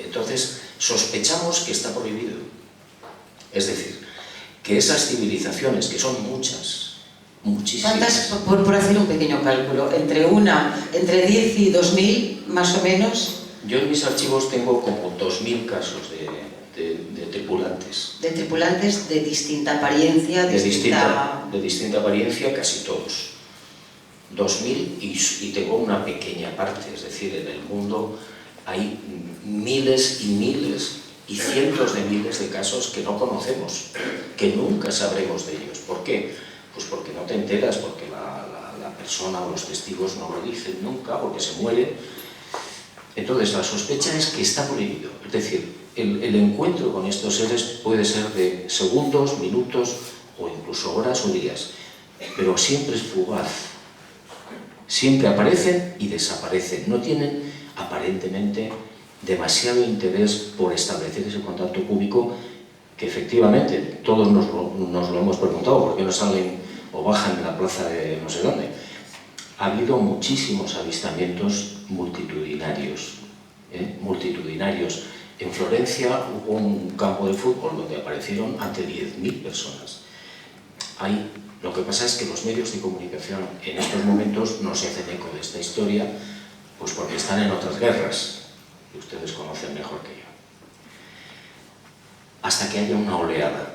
Entonces, sospechamos que está prohibido. Es decir, que esas civilizaciones, que son muchas, muchísimas... ¿Cuántas, por hacer un pequeño cálculo, entre 10 y 2000, más o menos? Yo en mis archivos tengo como 2000 casos de tripulantes. De tripulantes de distinta apariencia, de distinta apariencia, casi todos. 2000 y tengo una pequeña parte, es decir, en el mundo hay miles y miles y cientos de miles de casos que no conocemos, que nunca sabremos de ellos. ¿Por qué? Pues porque no te enteras, porque la persona o los testigos no lo dicen nunca, porque se muere. Entonces la sospecha es que está prohibido, es decir, el encuentro con estos seres puede ser de segundos, minutos o incluso horas o días, pero siempre es fugaz. Siempre aparecen y desaparecen, no tienen aparentemente demasiado interés por establecer ese contacto público que efectivamente todos nos lo hemos preguntado, ¿por qué no salen o bajan en la plaza de no sé dónde? Ha habido muchísimos avistamientos multitudinarios, multitudinarios. En Florencia hubo un campo de fútbol donde aparecieron ante 10.000 personas. Lo que pasa es que los medios de comunicación en estos momentos no se hacen eco de esta historia, pues porque están en otras guerras, que ustedes conocen mejor que yo. Hasta que haya una oleada.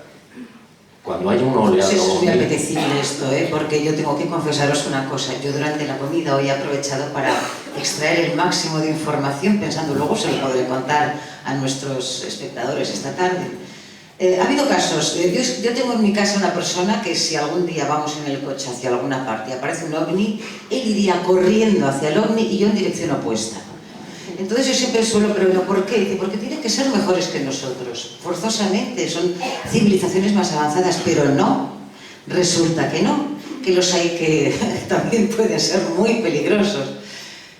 Cuando haya una oleada... Pues eso es muy apetecible esto, porque yo tengo que confesaros una cosa. Yo durante la comida hoy he aprovechado para extraer el máximo de información, pensando luego se lo podré contar a nuestros espectadores esta tarde. Ha habido casos, yo tengo en mi casa una persona que si algún día vamos en el coche hacia alguna parte y aparece un ovni, él iría corriendo hacia el ovni y yo en dirección opuesta. Entonces yo siempre suelo preguntar, ¿por qué? Dice, porque tienen que ser mejores que nosotros, forzosamente, son civilizaciones más avanzadas, pero no, resulta que no, que los hay que también pueden ser muy peligrosos.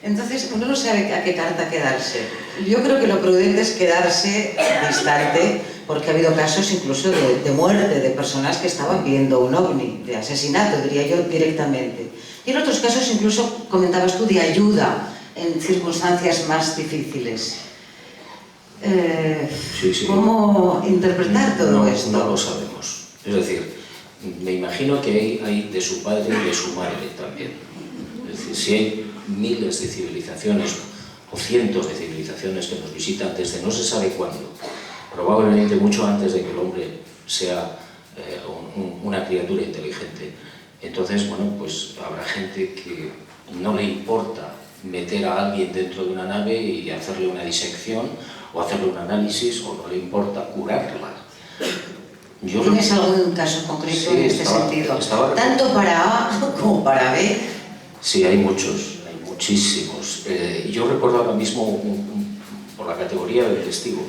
Entonces uno no sabe a qué carta quedarse. Yo creo que lo prudente es quedarse distante, porque ha habido casos incluso de muerte de personas que estaban viendo un ovni, de asesinato, diría yo, directamente. Y en otros casos incluso, comentabas tú, de ayuda en circunstancias más difíciles. Sí. ¿Cómo interpretar todo esto? No lo sabemos. Es decir, me imagino que hay de su padre y de su madre también. Es decir, si hay miles de civilizaciones o cientos de civilizaciones que nos visitan desde no se sabe cuándo, probablemente mucho antes de que el hombre sea una criatura inteligente. Entonces, bueno, pues habrá gente que no le importa meter a alguien dentro de una nave y hacerle una disección o hacerle un análisis, o no le importa curarla. ¿Tienes algún caso concreto en este sentido? ¿Tanto para A como para B? Sí, hay muchos, hay muchísimos. Yo recuerdo ahora mismo, por la categoría del testigo,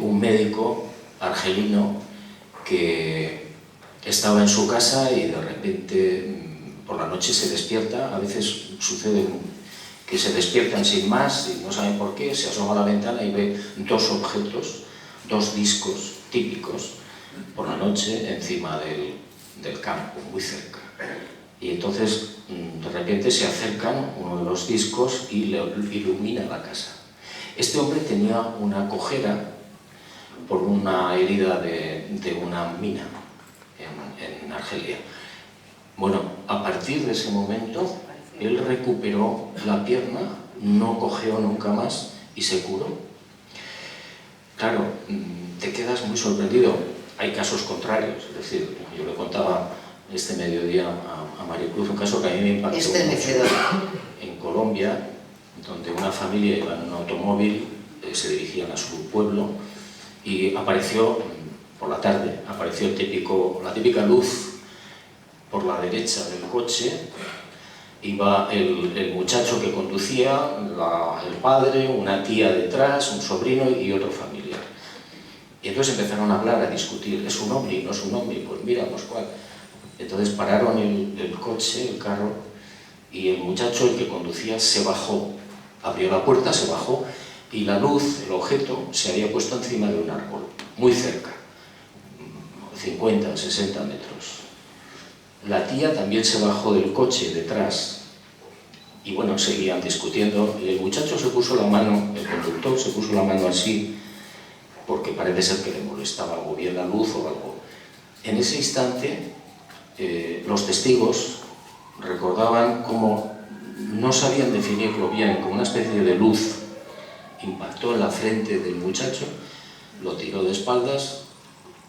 un médico argelino que estaba en su casa y de repente por la noche se despierta. A veces sucede que se despiertan sin más y no saben por qué, se asoma a la ventana y ve dos objetos, dos discos típicos por la noche encima del campo, muy cerca. Y entonces de repente se acercan uno de los discos y le ilumina la casa. Este hombre tenía una cojera por una herida de una mina en Argelia. Bueno, a partir de ese momento él recuperó la pierna, no cojeó nunca más y se curó. Claro, te quedas muy sorprendido. Hay casos contrarios, es decir, yo le contaba este mediodía a Maricruz un caso que a mí me impactó mucho. En Colombia, donde una familia iba en un automóvil, se dirigían a su pueblo y apareció, por la tarde, apareció la típica luz por la derecha del coche. Iba el muchacho que conducía, el padre, una tía detrás, un sobrino y otro familiar. Y entonces empezaron a hablar, a discutir, ¿es un ovni? ¿No es un ovni? Pues mira, pues cuál. Entonces pararon el coche, el carro, y el muchacho, el que conducía, se bajó. Abrió la puerta, se bajó, y la luz, el objeto, se había puesto encima de un árbol, muy cerca, 50, 60 metros. La tía también se bajó del coche detrás, y bueno, seguían discutiendo, y el muchacho se puso la mano, el conductor se puso la mano así, porque parece ser que le molestaba o bien la luz o algo. En ese instante, los testigos recordaban cómo no sabían definirlo bien, como una especie de luz impactó en la frente del muchacho, lo tiró de espaldas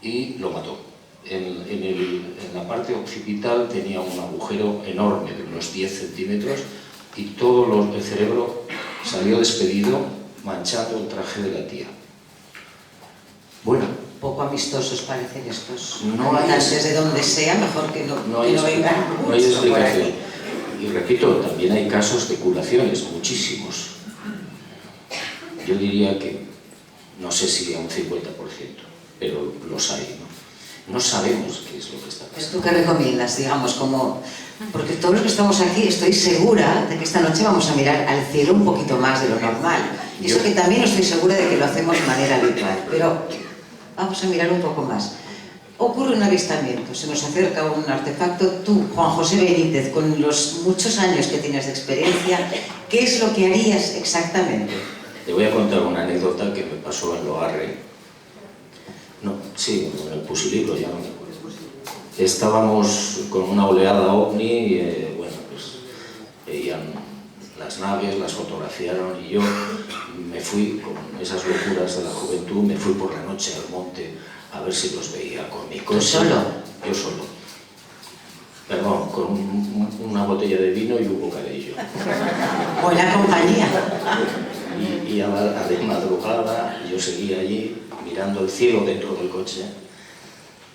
y lo mató. En la parte occipital tenía un agujero enorme de unos 10 centímetros y todo el cerebro salió despedido, manchando el traje de la tía. Bueno, poco amistosos parecen estos no hay, desde donde sea, mejor que no vengan. No hay explicación. Y repito, también hay casos de curaciones, muchísimos. Yo diría que, no sé si a un 50%, pero los hay, ¿no? No sabemos qué es lo que está pasando. ¿Tú qué recomiendas, digamos, porque todos los que estamos aquí estoy segura de que esta noche vamos a mirar al cielo un poquito más de lo normal? Y eso que también estoy segura de que lo hacemos de manera habitual, pero vamos a mirar un poco más. Ocurre un avistamiento, se nos acerca un artefacto. Tú, Juan José Benítez, con los muchos años que tienes de experiencia, ¿qué es lo que harías exactamente? Te voy a contar una anécdota que me pasó en Loarre. No, sí, en el Pusilibro, ya no me acuerdo. Estábamos con una oleada ovni y, bueno, pues veían las naves, las fotografiaron y yo me fui, con esas locuras de la juventud, me fui por la noche al monte a ver si los veía con mi coche. ¿Tú solo? Yo solo. Perdón, con una botella de vino y un bocadillo. Buena compañía. Y a la de madrugada yo seguía allí mirando el cielo dentro del coche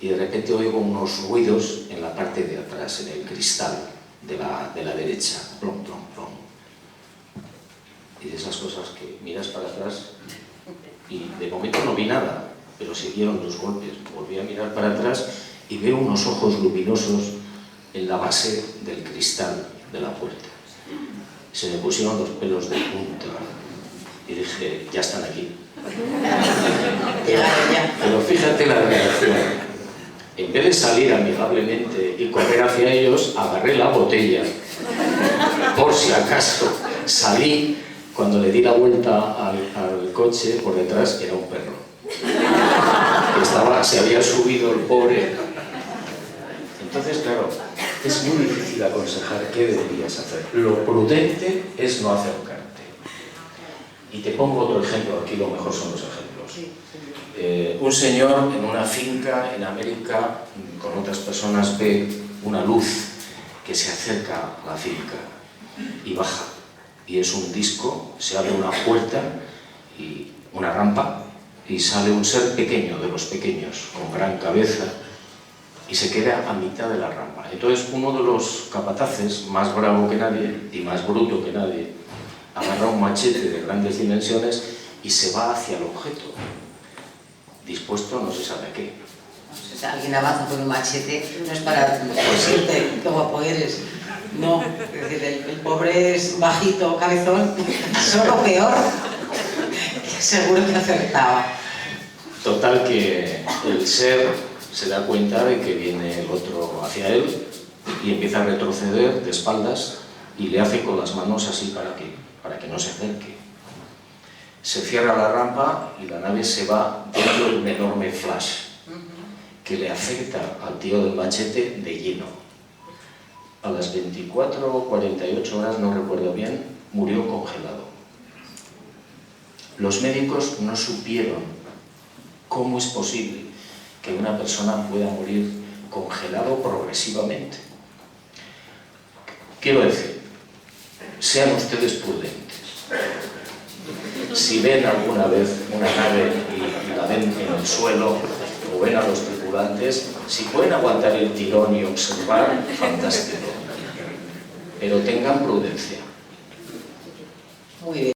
y de repente oigo unos ruidos en la parte de atrás, en el cristal de la derecha. Plom, plom, plom. Y de esas cosas que miras para atrás y de momento no vi nada, pero siguieron los golpes. Volví a mirar para atrás y veo unos ojos luminosos en la base del cristal de la puerta. Se me pusieron los pelos de punta y dije, ya están aquí. Pero fíjate la reacción. En vez de salir amigablemente y correr hacia ellos, agarré la botella. Por si acaso salí, cuando le di la vuelta al coche, por detrás era un perro. Se había subido el pobre. Entonces, claro, es muy difícil aconsejar qué deberías hacer. Lo prudente es no acercarte. Y te pongo otro ejemplo, aquí lo mejor son los ejemplos. Un señor en una finca en América, con otras personas, ve una luz que se acerca a la finca y baja. Y es un disco, se abre una puerta y una rampa y sale un ser pequeño, de los pequeños, con gran cabeza, y se queda a mitad de la rampa. Entonces uno de los capataces, más bravo que nadie y más bruto que nadie, agarra un machete de grandes dimensiones y se va hacia el objeto, dispuesto no se sabe a qué. O sea, alguien avanza con un machete, no es para decirte qué guapo eres. No, es decir, el pobre es bajito, cabezón, solo peor, seguro que acertaba. Total que el ser se da cuenta de que viene el otro hacia él y empieza a retroceder de espaldas y le hace con las manos así para que no se acerque. Se cierra la rampa y la nave se va dentro de un enorme flash que le afecta al tío del machete de lleno. A las 24 o 48 horas, no recuerdo bien, murió congelado. Los médicos no supieron cómo es posible que una persona pueda morir congelado progresivamente. Quiero decir, sean ustedes prudentes. Si ven alguna vez una nave y la ven en el suelo o ven a los tripulantes, si pueden aguantar el tirón y observar, fantástico. Pero tengan prudencia. Muy bien.